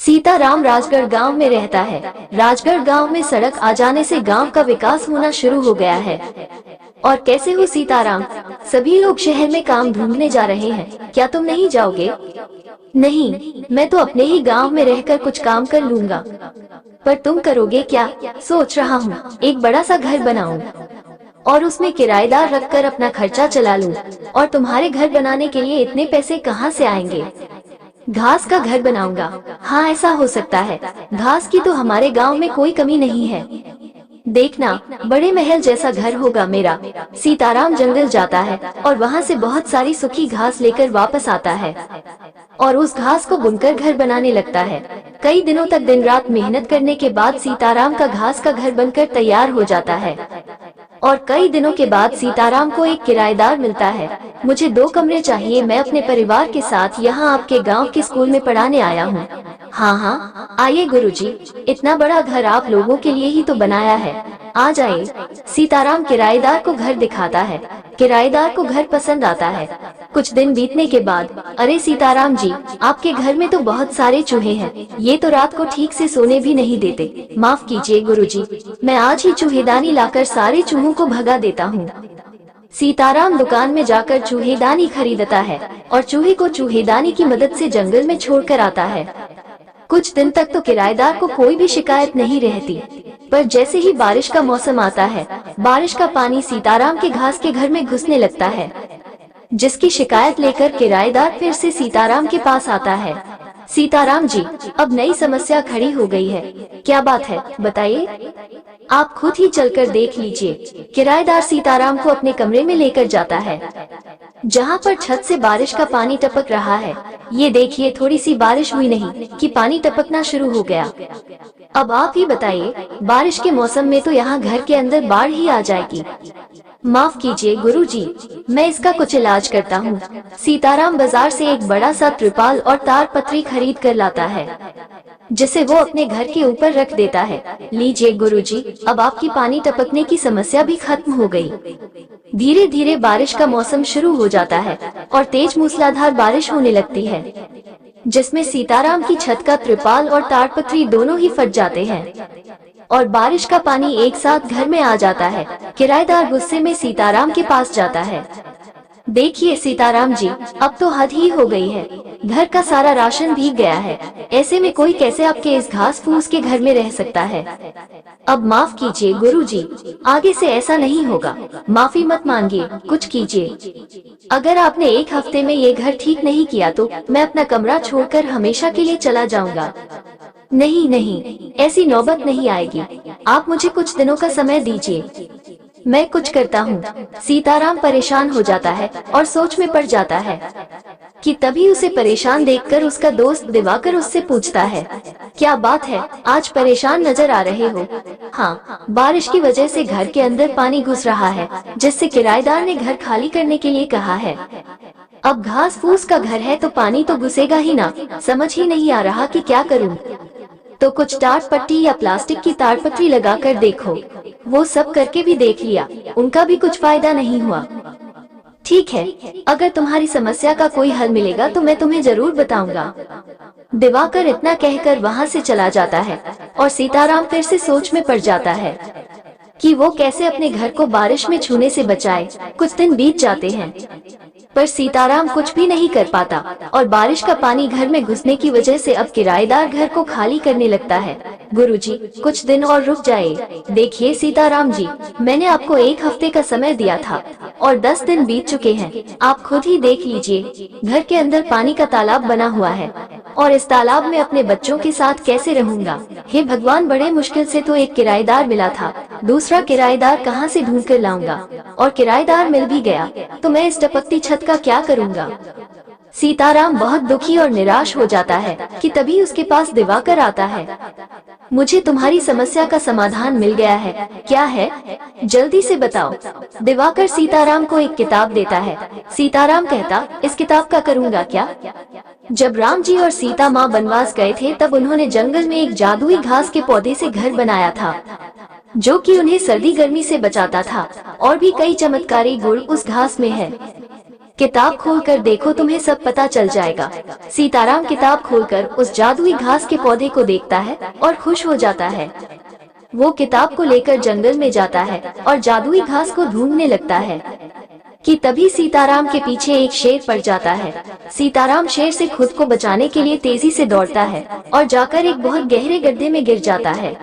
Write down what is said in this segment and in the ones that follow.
सीताराम राजगढ़ गांव में रहता है। राजगढ़ गांव में सड़क आ जाने से गांव का विकास होना शुरू हो गया है। और कैसे हो सीताराम? सभी लोग शहर में काम ढूंढने जा रहे हैं, क्या तुम नहीं जाओगे? नहीं, मैं तो अपने ही गांव में रहकर कुछ काम कर लूंगा। पर तुम करोगे क्या? सोच रहा हूँ एक बड़ा सा घर बनाऊं और उसमें किराएदार रखकर अपना खर्चा चला लूं। और तुम्हारे घर बनाने के लिए इतने पैसे कहाँ से आएंगे? घास का घर बनाऊंगा। हाँ, ऐसा हो सकता है। घास की तो हमारे गांव में कोई कमी नहीं है। देखना, बड़े महल जैसा घर होगा मेरा। सीताराम जंगल जाता है और वहाँ से बहुत सारी सूखी घास लेकर वापस आता है और उस घास को बुनकर घर बनाने लगता है। कई दिनों तक दिन रात मेहनत करने के बाद सीताराम का घास का घर बनकर तैयार हो जाता है। और कई दिनों के बाद सीताराम को एक किराएदार मिलता है। मुझे 2 कमरे चाहिए, मैं अपने परिवार के साथ यहाँ आपके गांव के स्कूल में पढ़ाने आया हूँ। हाँ हाँ, आइए गुरुजी, इतना बड़ा घर आप लोगों के लिए ही तो बनाया है, आ जाइए। सीताराम किराएदार को घर दिखाता है। किराएदार को घर पसंद आता है। कुछ दिन बीतने के बाद, अरे सीताराम जी, आपके घर में तो बहुत सारे चूहे हैं, ये तो रात को ठीक से सोने भी नहीं देते। माफ कीजिए गुरुजी, मैं आज ही चूहेदानी लाकर सारे चूहों को भगा देता हूँ। सीताराम दुकान में जाकर चूहेदानी खरीदता है और चूहे को चूहेदानी की मदद से जंगल में छोड़कर आता है। कुछ दिन तक तो किराएदार को कोई भी शिकायत नहीं रहती, पर जैसे ही बारिश का मौसम आता है, बारिश का पानी सीताराम के घास के घर में घुसने लगता है, जिसकी शिकायत लेकर किराएदार फिर से सीताराम के पास आता है। सीताराम जी, अब नई समस्या खड़ी हो गई है। क्या बात है, बताइए। आप खुद ही चलकर देख लीजिए। किराएदार सीताराम को अपने कमरे में लेकर जाता है, जहाँ पर छत से बारिश का पानी टपक रहा है। ये देखिए, थोड़ी सी बारिश हुई नहीं कि पानी टपकना शुरू हो गया। अब आप ही बताइए, बारिश के मौसम में तो यहाँ घर के अंदर बाढ़ ही आ जाएगी। माफ कीजिए गुरुजी, मैं इसका कुछ इलाज करता हूँ। सीताराम बाजार से एक बड़ा सा त्रिपाल और तार पत्री खरीद कर लाता है, जिसे वो अपने घर के ऊपर रख देता है। लीजिए गुरुजी, अब आपकी पानी टपकने की समस्या भी खत्म हो गई। धीरे धीरे बारिश का मौसम शुरू हो जाता है और तेज मूसलाधार बारिश होने लगती है, जिसमें सीताराम की छत का त्रिपाल और ताड़पत्री दोनों ही फट जाते हैं और बारिश का पानी एक साथ घर में आ जाता है। किराएदार गुस्से में सीताराम के पास जाता है। देखिए सीताराम जी, अब तो हद ही हो गई है, घर का सारा राशन भीग गया है। ऐसे में कोई कैसे आपके इस घास फूस के घर में रह सकता है? अब माफ कीजिए गुरुजी, आगे से ऐसा नहीं होगा। माफी मत मांगिए, कुछ कीजिए। अगर आपने 1 हफ्ते में ये घर ठीक नहीं किया तो मैं अपना कमरा छोड़कर हमेशा के लिए चला जाऊंगा। नहीं नहीं, ऐसी नौबत नहीं आएगी। आप मुझे कुछ दिनों का समय दीजिए, मैं कुछ करता हूँ। सीताराम परेशान हो जाता है और सोच में पड़ जाता है कि तभी उसे परेशान देखकर उसका दोस्त दिवाकर उससे पूछता है, क्या बात है, आज परेशान नजर आ रहे हो? हाँ, बारिश की वजह से घर के अंदर पानी घुस रहा है, जिससे किराएदार ने घर खाली करने के लिए कहा है। अब घास फूस का घर है तो पानी तो घुसेगा ही ना, समझ ही नहीं आ रहा कि क्या करूँ। तो कुछ टाट पट्टी या प्लास्टिक की ताड़पत्री लगाकर देखो। वो सब करके भी देख लिया, उनका भी कुछ फायदा नहीं हुआ। ठीक है, अगर तुम्हारी समस्या का कोई हल मिलेगा तो मैं तुम्हें जरूर बताऊंगा। दिवाकर इतना कहकर वहाँ से चला जाता है और सीताराम फिर से सोच में पड़ जाता है कि वो कैसे अपने घर को बारिश में छूने से बचाए। कुछ दिन बीत जाते हैं, पर सीताराम कुछ भी नहीं कर पाता और बारिश का पानी घर में घुसने की वजह से अब किराएदार घर को खाली करने लगता है। गुरुजी, कुछ दिन और रुक जाइए। देखिए सीताराम जी, मैंने आपको 1 हफ्ते का समय दिया था और 10 दिन बीत चुके हैं। आप खुद ही देख लीजिए, घर के अंदर पानी का तालाब बना हुआ है और इस तालाब में अपने बच्चों के साथ कैसे रहूंगा? हे भगवान, बड़े मुश्किल से तो एक किराएदार मिला था, दूसरा किराएदार कहाँ से ढूंढ कर लाऊंगा? और किराएदार मिल भी गया तो मैं इस टपकती छत का क्या करूंगा? सीताराम बहुत दुखी और निराश हो जाता है कि तभी उसके पास दिवाकर आता है। मुझे तुम्हारी समस्या का समाधान मिल गया है। क्या है? जल्दी से बताओ। दिवाकर सीताराम को एक किताब देता है। सीताराम कहता, इस किताब का करूंगा क्या? जब राम जी और सीता माँ वनवास गए थे तब उन्होंने जंगल में एक जादुई घास के पौधे से घर बनाया था, जो कि उन्हें सर्दी गर्मी से बचाता था। और भी कई चमत्कारी गुण उस घास में है। किताब खोलकर देखो, तुम्हें सब पता चल जाएगा। सीताराम किताब खोलकर उस जादुई घास के पौधे को देखता है और खुश हो जाता है। वो किताब को लेकर जंगल में जाता है और जादुई घास को ढूंढने लगता है कि तभी सीताराम के पीछे एक शेर पड़ जाता है। सीताराम शेर से खुद को बचाने के लिए तेजी से दौड़ता है और जाकर एक बहुत गहरे गड्ढे में गिर जाता है।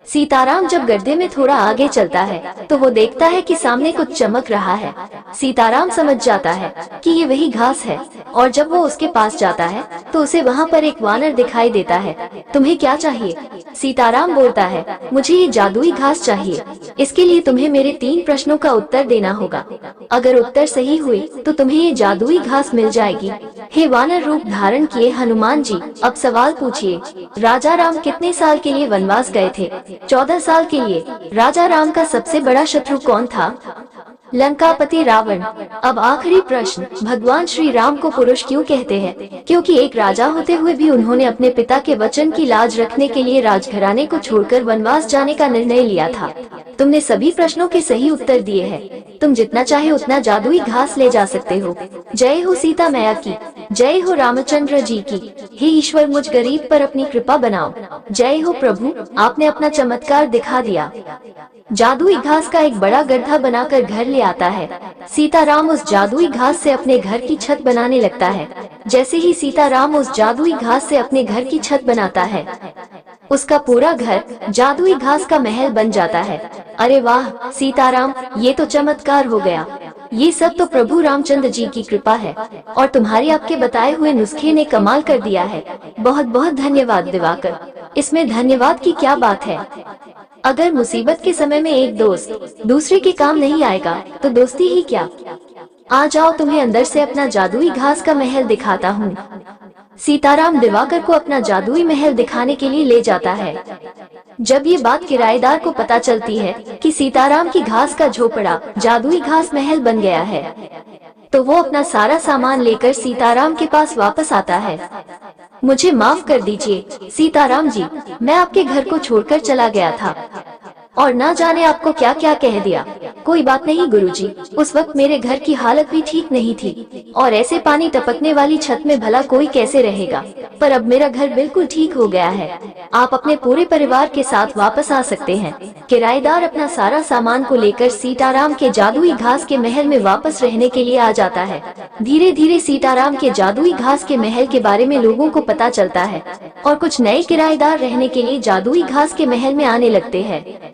सीताराम जब गड्ढे में थोड़ा आगे चलता है तो वो देखता है कि सामने कुछ चमक रहा है। सीताराम समझ जाता है कि ये वही घास है और जब वो उसके पास जाता है तो उसे वहाँ पर एक वानर दिखाई देता है। तुम्हें क्या चाहिए? सीताराम बोलता है, मुझे ये जादुई घास चाहिए। इसके लिए तुम्हें मेरे 3 प्रश्नों का उत्तर देना होगा। अगर उत्तर सही हुए तो तुम्हें ये जादुई घास मिल जाएगी। हे वानर रूप धारण किए हनुमान जी, अब सवाल पूछिए। राजा राम कितने साल के लिए वनवास गए थे? 14 साल के लिए। राजा राम का सबसे बड़ा शत्रु कौन था? लंकापति रावण। अब आखिरी प्रश्न, भगवान श्री राम को पुरुष क्यों कहते हैं? क्योंकि एक राजा होते हुए भी उन्होंने अपने पिता के वचन की लाज रखने के लिए राजघराने को छोड़कर वनवास जाने का निर्णय लिया था। तुमने सभी प्रश्नों के सही उत्तर दिए हैं। तुम जितना चाहे उतना जादुई घास ले जा सकते हो। जय हो सीता मैया की, जय हो रामचंद्र जी की। हे ईश्वर, मुझ गरीब पर अपनी कृपा बनाओ। जय हो प्रभु, आपने अपना चमत्कार दिखा दिया। जादुई घास का एक बड़ा गड्ढा बनाकर घर ले आता है। सीताराम उस जादुई घास से अपने घर की छत बनाने लगता है। जैसे ही सीताराम उस जादुई घास से अपने घर की छत बनाता है, उसका पूरा घर जादुई घास का महल बन जाता है। अरे वाह सीताराम, ये तो चमत्कार हो गया। ये सब तो प्रभु रामचंद्र जी की कृपा है और तुम्हारे आपके बताए हुए नुस्खे ने कमाल कर दिया है। बहुत बहुत धन्यवाद दिवाकर। इसमें धन्यवाद की क्या बात है? अगर मुसीबत के समय में एक दोस्त दूसरे के काम नहीं आएगा तो दोस्ती ही क्या। आ जाओ, तुम्हें अंदर से अपना जादुई घास का महल दिखाता हूँ। सीताराम दिवाकर को अपना जादुई महल दिखाने के लिए ले जाता है। जब ये बात किराएदार को पता चलती है कि सीताराम की घास का झोपड़ा जादुई घास महल बन गया है, तो वो अपना सारा सामान लेकर सीताराम के पास वापस आता है। मुझे माफ कर दीजिए सीताराम जी, मैं आपके घर को छोड़कर चला गया था और ना जाने आपको क्या क्या कह दिया। कोई बात नहीं गुरुजी, उस वक्त मेरे घर की हालत भी ठीक नहीं थी और ऐसे पानी टपकने वाली छत में भला कोई कैसे रहेगा। पर अब मेरा घर बिल्कुल ठीक हो गया है। आप अपने पूरे परिवार के साथ वापस आ सकते हैं। किराएदार अपना सारा सामान को लेकर सीताराम के जादुई घास के महल में वापस रहने के लिए आ जाता है। धीरे धीरे सीताराम के जादुई घास के महल के बारे में लोगों को पता चलता है और कुछ नए किराएदार रहने के लिए जादुई घास के महल में आने लगते हैं।